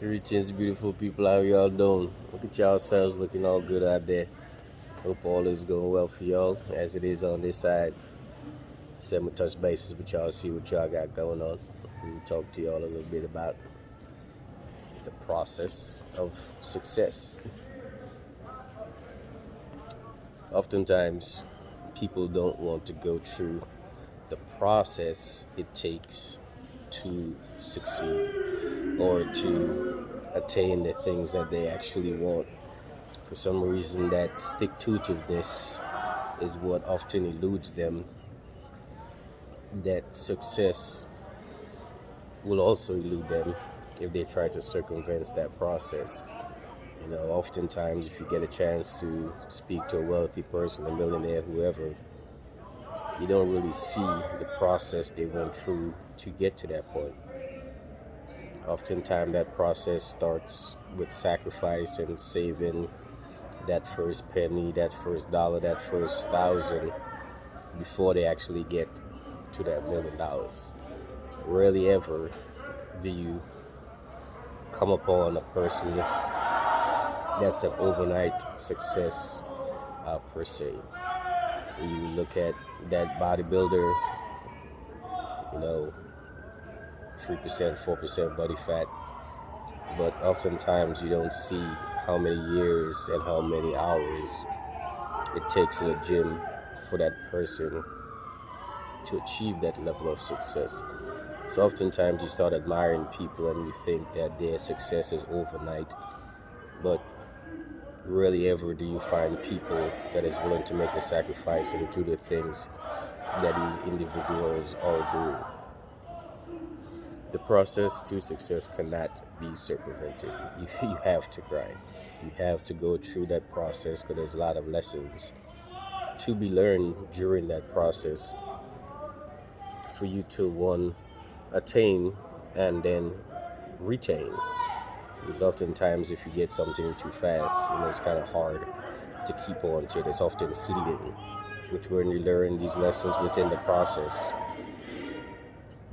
Greetings, beautiful people. How y'all doing? Look at y'all selves looking all good out there. Hope all is going well for y'all as it is on this side. Send me touch bases with y'all, see what y'all got going on. And talk to y'all a little bit about the process of success. Oftentimes, people don't want to go through the process it takes to succeed or to attain the things that they actually want. For some reason, that stick to itiveness is what often eludes them. That success will also elude them if they try to circumvent that process. Oftentimes, if you get a chance to speak to a wealthy person, a millionaire, whoever, you don't really see the process they went through to get to that point. Oftentimes, that process starts with sacrifice and saving that first penny, that first dollar, that first thousand before they actually get to that $1 million. Rarely ever do you come upon a person that's an overnight success per se. You look at that bodybuilder, you know, 3%, 4% body fat, but oftentimes you don't see how many years and how many hours it takes in a gym for that person to achieve that level of success. So oftentimes you start admiring people and you think that their success is overnight, but rarely ever do you find people that is willing to make the sacrifice and do the things that these individuals are doing. The process to success cannot be circumvented. You have to grind. You have to go through that process because there's a lot of lessons to be learned during that process for you to one attain and then retain. Because oftentimes if you get something too fast, it's kind of hard to keep on to it. It's often fleeting. But when you learn these lessons within the process,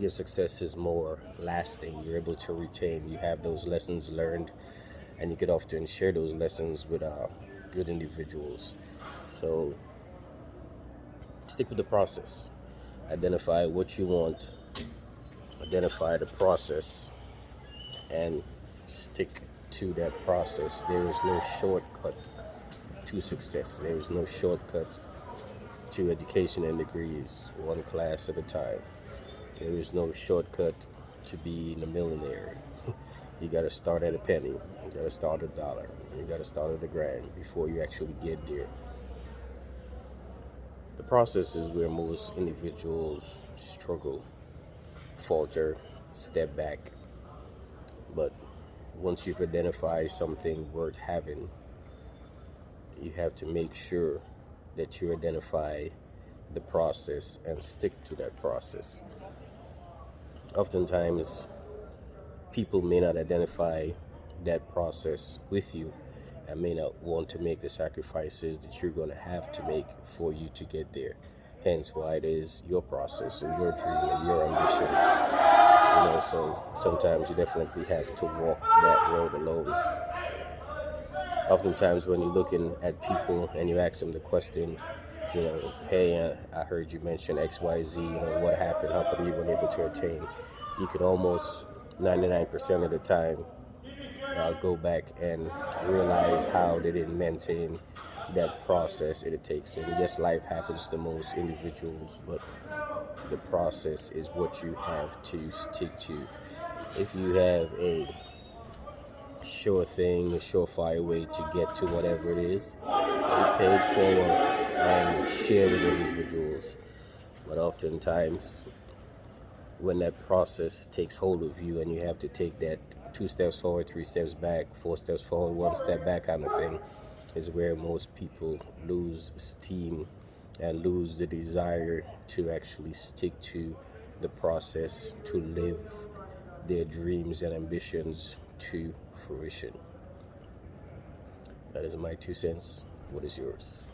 your success is more lasting. You're able to retain. You have those lessons learned, and you could often share those lessons with good individuals. So stick with the process. Identify what you want. Identify the process, and stick to that process. There is no shortcut to success. There is no shortcut to education and degrees, one class at a time. There is no shortcut to being a millionaire. You got to start at a penny. You got to start at $1. You got to start at $1,000 before you actually get there. The process is where most individuals struggle, falter, step back. But once you've identified something worth having, you have to make sure that you identify the process and stick to that process. Oftentimes, people may not identify that process with you and may not want to make the sacrifices that you're going to have to make for you to get there. Hence why it is your process and your dream and your ambition. So sometimes you definitely have to walk that road alone. Oftentimes when you're looking at people and you ask them the question, hey, I heard you mention XYZ, what happened? How come you weren't able to attain? You could almost 99% of the time go back and realize how they didn't maintain that process it takes. And yes, life happens to most individuals, but the process is what you have to stick to. If you have a sure thing, a surefire way to get to whatever it is, pay it forward and share with individuals. But oftentimes, when that process takes hold of you and you have to take that 2 steps forward, 3 steps back, 4 steps forward, 1 step back kind of thing, is where most people lose steam and lose the desire to actually stick to the process to live their dreams and ambitions to fruition. That is my 2 cents. What is yours?